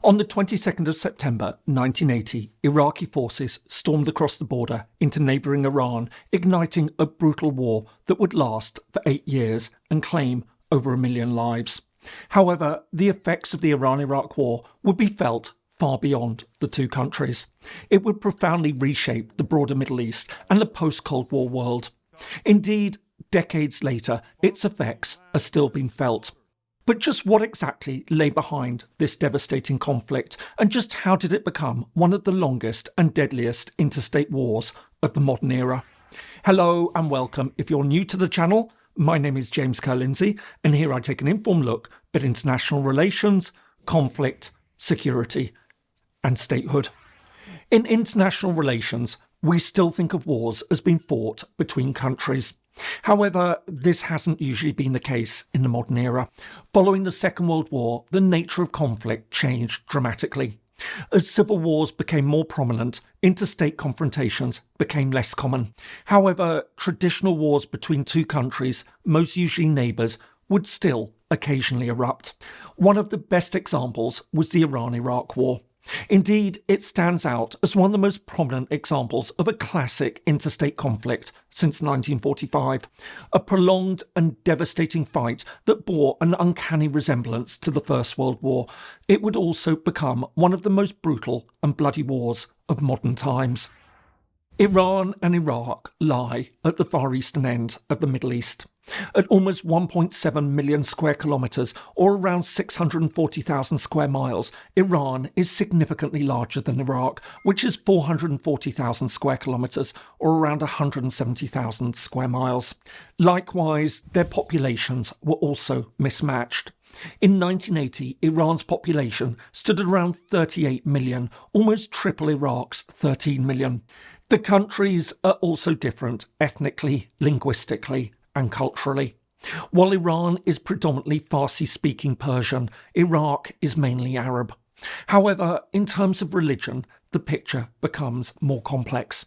On the 22nd of September 1980, Iraqi forces stormed across the border into neighbouring Iran, igniting a brutal war that would last for 8 years and claim over 1 million lives. However, the effects of the Iran-Iraq war would be felt far beyond the two countries. It would profoundly reshape the broader Middle East and the post-Cold War world. Indeed, decades later, its effects are still being felt. But just what exactly lay behind this devastating conflict, and just how did it become one of the longest and deadliest interstate wars of the modern era? Hello and welcome. If you're new to the channel, my name is James Kerr-Lindsay, and here I take an informed look at international relations, conflict, security, and statehood. In international relations, we still think of wars as being fought between countries. However, this hasn't usually been the case in the modern era. Following the Second World War, the nature of conflict changed dramatically. As civil wars became more prominent, interstate confrontations became less common. However, traditional wars between two countries, most usually neighbours, would still occasionally erupt. One of the best examples was the Iran-Iraq War. Indeed, it stands out as one of the most prominent examples of a classic interstate conflict since 1945, a prolonged and devastating fight that bore an uncanny resemblance to the First World War. It would also become one of the most brutal and bloody wars of modern times. Iran and Iraq lie at the far eastern end of the Middle East. At almost 1.7 million square kilometres, or around 640,000 square miles, Iran is significantly larger than Iraq, which is 440,000 square kilometres, or around 170,000 square miles. Likewise, their populations were also mismatched. In 1980, Iran's population stood at around 38 million, almost triple Iraq's 13 million. The countries are also different ethnically, linguistically, and culturally. While Iran is predominantly Farsi-speaking Persian, Iraq is mainly Arab. However, in terms of religion, the picture becomes more complex.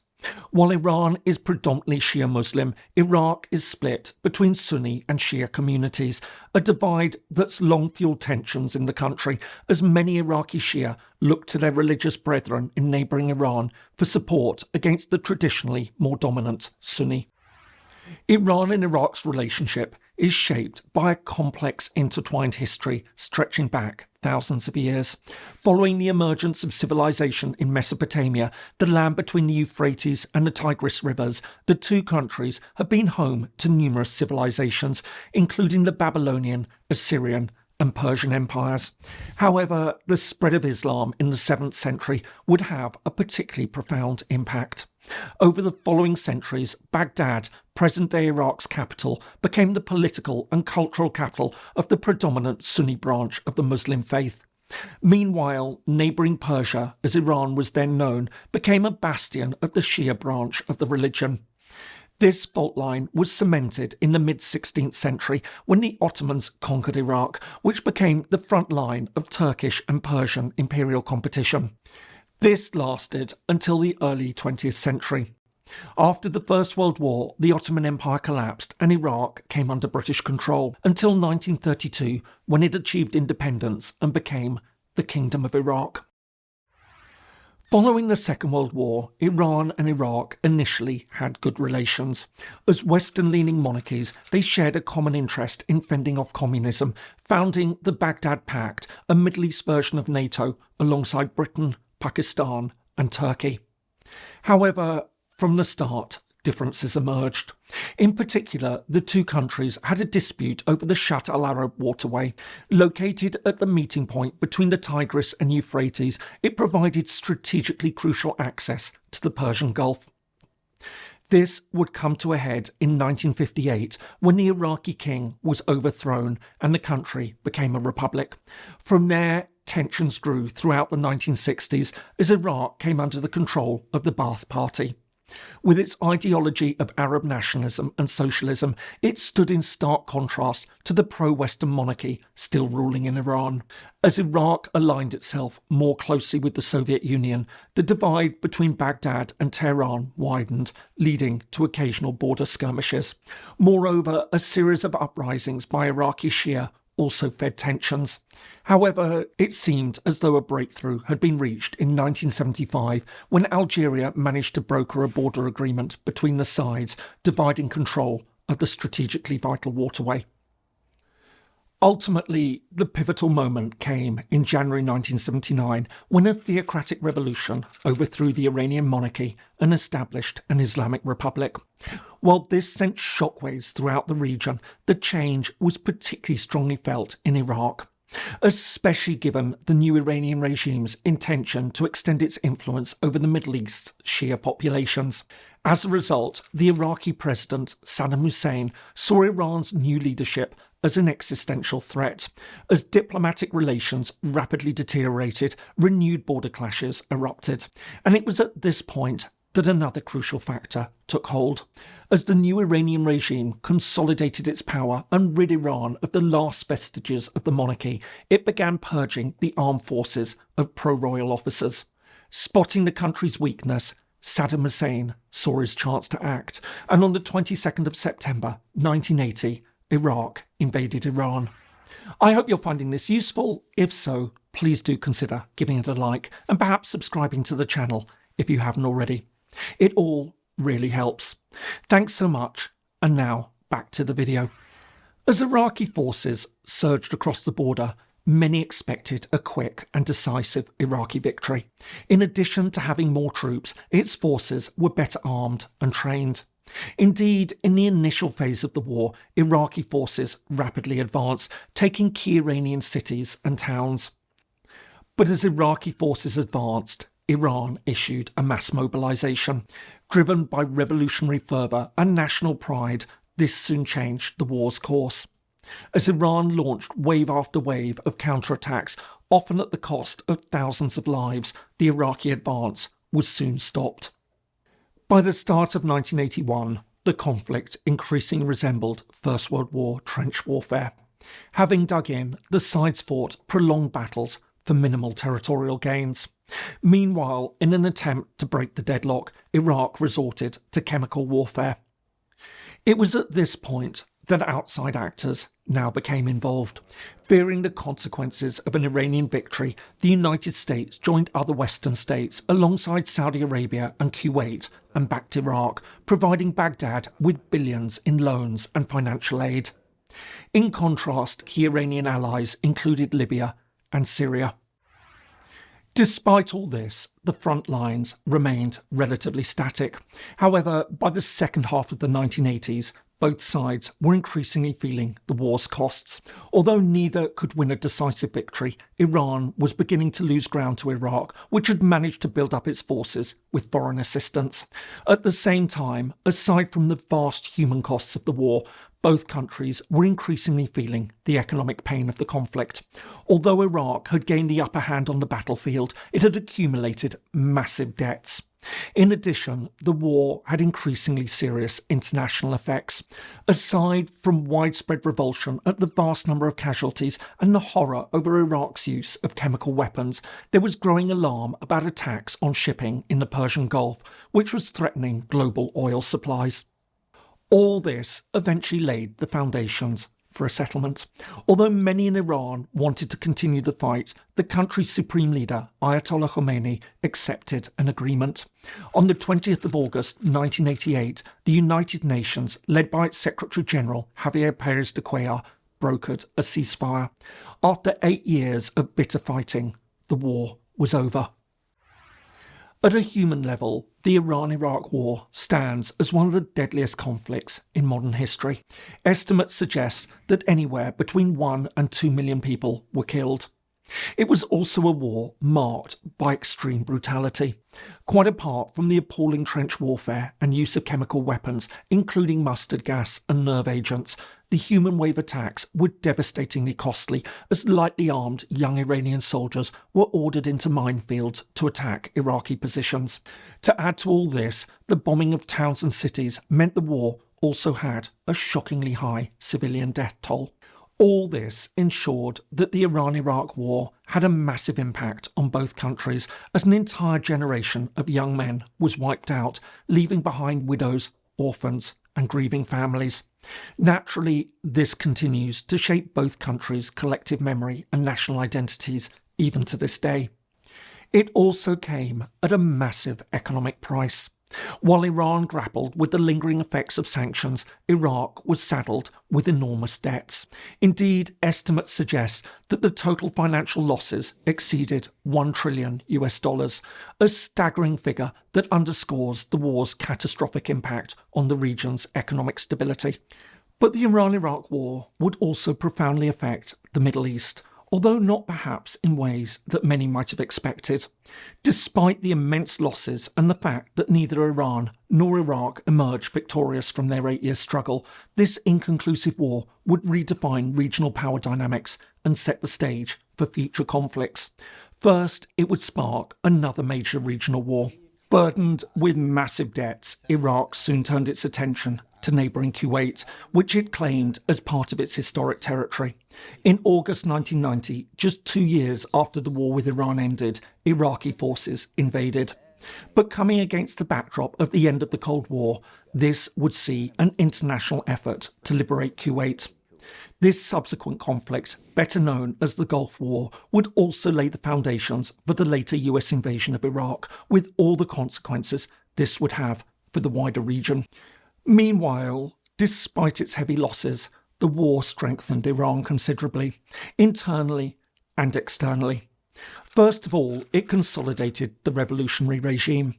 While Iran is predominantly Shia Muslim, Iraq is split between Sunni and Shia communities, a divide that's long fueled tensions in the country, as many Iraqi Shia look to their religious brethren in neighbouring Iran for support against the traditionally more dominant Sunni. Iran and Iraq's relationship is shaped by a complex intertwined history stretching back thousands of years. Following the emergence of civilization in Mesopotamia, the land between the Euphrates and the Tigris rivers, the two countries have been home to numerous civilizations, including the Babylonian, Assyrian, and Persian empires. However, the spread of Islam in the 7th century would have a particularly profound impact. Over the following centuries, Baghdad, present-day Iraq's capital, became the political and cultural capital of the predominant Sunni branch of the Muslim faith. Meanwhile, neighbouring Persia, as Iran was then known, became a bastion of the Shia branch of the religion. This fault line was cemented in the mid-16th century when the Ottomans conquered Iraq, which became the front line of Turkish and Persian imperial competition. This lasted until the early 20th century. After the First World War, the Ottoman Empire collapsed and Iraq came under British control until 1932, when it achieved independence and became the Kingdom of Iraq. Following the Second World War, Iran and Iraq initially had good relations. As Western-leaning monarchies, they shared a common interest in fending off communism, founding the Baghdad Pact, a Middle East version of NATO, alongside Britain, Pakistan and Turkey. However, from the start, differences emerged. In particular, the two countries had a dispute over the Shatt al-Arab waterway. Located at the meeting point between the Tigris and Euphrates, it provided strategically crucial access to the Persian Gulf. This would come to a head in 1958 when the Iraqi king was overthrown and the country became a republic. From there, tensions grew throughout the 1960s as Iraq came under the control of the Ba'ath Party. With its ideology of Arab nationalism and socialism, it stood in stark contrast to the pro-Western monarchy still ruling in Iran. As Iraq aligned itself more closely with the Soviet Union, the divide between Baghdad and Tehran widened, leading to occasional border skirmishes. Moreover, a series of uprisings by Iraqi Shia also fed tensions. However, it seemed as though a breakthrough had been reached in 1975 when Algeria managed to broker a border agreement between the sides, dividing control of the strategically vital waterway. Ultimately, the pivotal moment came in January 1979 when a theocratic revolution overthrew the Iranian monarchy and established an Islamic republic. While this sent shockwaves throughout the region, the change was particularly strongly felt in Iraq, especially given the new Iranian regime's intention to extend its influence over the Middle East's Shia populations. As a result, the Iraqi president Saddam Hussein saw Iran's new leadership as an existential threat. As diplomatic relations rapidly deteriorated, renewed border clashes erupted. And it was at this point that another crucial factor took hold. As the new Iranian regime consolidated its power and rid Iran of the last vestiges of the monarchy, it began purging the armed forces of pro-royal officers. Spotting the country's weakness, Saddam Hussein saw his chance to act, and on the 22nd of September 1980, Iraq invaded Iran. I hope you're finding this useful. If so, please do consider giving it a like and perhaps subscribing to the channel if you haven't already. It all really helps. Thanks so much, and now back to the video. As Iraqi forces surged across the border, many expected a quick and decisive Iraqi victory. In addition to having more troops, its forces were better armed and trained. Indeed, in the initial phase of the war, Iraqi forces rapidly advanced, taking key Iranian cities and towns. But as Iraqi forces advanced, Iran issued a mass mobilization. Driven by revolutionary fervor and national pride, this soon changed the war's course. As Iran launched wave after wave of counterattacks, often at the cost of thousands of lives, the Iraqi advance was soon stopped. By the start of 1981, the conflict increasingly resembled First World War trench warfare. Having dug in, the sides fought prolonged battles for minimal territorial gains. Meanwhile, in an attempt to break the deadlock, Iraq resorted to chemical warfare. It was at this point that outside actors now became involved. Fearing the consequences of an Iranian victory, the United States joined other Western states alongside Saudi Arabia and Kuwait and backed Iraq, providing Baghdad with billions in loans and financial aid. In contrast, key Iranian allies included Libya and Syria. Despite all this, the front lines remained relatively static. However, by the second half of the 1980s, both sides were increasingly feeling the war's costs. Although neither could win a decisive victory, Iran was beginning to lose ground to Iraq, which had managed to build up its forces with foreign assistance. At the same time, aside from the vast human costs of the war, both countries were increasingly feeling the economic pain of the conflict. Although Iraq had gained the upper hand on the battlefield, it had accumulated massive debts. In addition, the war had increasingly serious international effects. Aside from widespread revulsion at the vast number of casualties and the horror over Iraq's use of chemical weapons, there was growing alarm about attacks on shipping in the Persian Gulf, which was threatening global oil supplies. All this eventually laid the foundations for a settlement. Although many in Iran wanted to continue the fight, the country's supreme leader, Ayatollah Khomeini, accepted an agreement. On the 20th of August 1988, the United Nations, led by its Secretary-General Javier Pérez de Cuellar, brokered a ceasefire. After 8 years of bitter fighting, the war was over. At a human level, the Iran-Iraq War stands as one of the deadliest conflicts in modern history. Estimates suggest that anywhere between 1 and 2 million people were killed. It was also a war marked by extreme brutality. Quite apart from the appalling trench warfare and use of chemical weapons, including mustard gas and nerve agents, the human wave attacks were devastatingly costly as lightly armed young Iranian soldiers were ordered into minefields to attack Iraqi positions. To add to all this, the bombing of towns and cities meant the war also had a shockingly high civilian death toll. All this ensured that the Iran-Iraq War had a massive impact on both countries as an entire generation of young men was wiped out, leaving behind widows, orphans and grieving families. Naturally, this continues to shape both countries' collective memory and national identities, even to this day. It also came at a massive economic price. While Iran grappled with the lingering effects of sanctions, Iraq was saddled with enormous debts. Indeed, estimates suggest that the total financial losses exceeded $1 trillion, a staggering figure that underscores the war's catastrophic impact on the region's economic stability. But the Iran-Iraq war would also profoundly affect the Middle East, although not perhaps in ways that many might have expected. Despite the immense losses and the fact that neither Iran nor Iraq emerged victorious from their 8-year struggle, this inconclusive war would redefine regional power dynamics and set the stage for future conflicts. First, it would spark another major regional war. Burdened with massive debts, Iraq soon turned its attention to neighbouring Kuwait, which it claimed as part of its historic territory. In August 1990, just 2 years after the war with Iran ended, Iraqi forces invaded. But coming against the backdrop of the end of the Cold War, this would see an international effort to liberate Kuwait. This subsequent conflict, better known as the Gulf War, would also lay the foundations for the later US invasion of Iraq, with all the consequences this would have for the wider region. Meanwhile, despite its heavy losses, the war strengthened Iran considerably, internally and externally. First of all, it consolidated the revolutionary regime.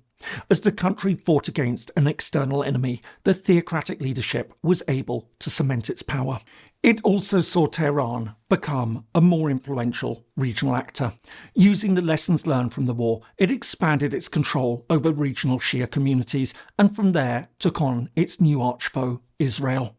As the country fought against an external enemy, the theocratic leadership was able to cement its power. It also saw Tehran become a more influential regional actor. Using the lessons learned from the war, it expanded its control over regional Shia communities and from there took on its new archfoe, Israel.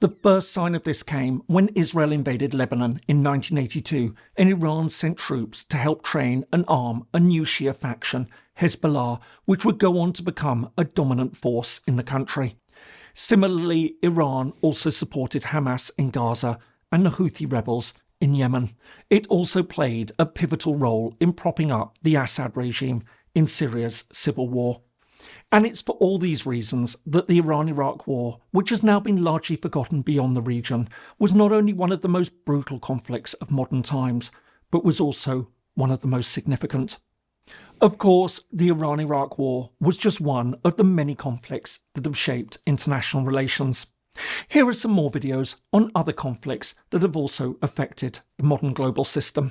The first sign of this came when Israel invaded Lebanon in 1982 and Iran sent troops to help train and arm a new Shia faction, Hezbollah, which would go on to become a dominant force in the country. Similarly, Iran also supported Hamas in Gaza and the Houthi rebels in Yemen. It also played a pivotal role in propping up the Assad regime in Syria's civil war. And it's for all these reasons that the Iran-Iraq war, which has now been largely forgotten beyond the region, was not only one of the most brutal conflicts of modern times, but was also one of the most significant. Of course, the Iran-Iraq war was just one of the many conflicts that have shaped international relations. Here are some more videos on other conflicts that have also affected the modern global system.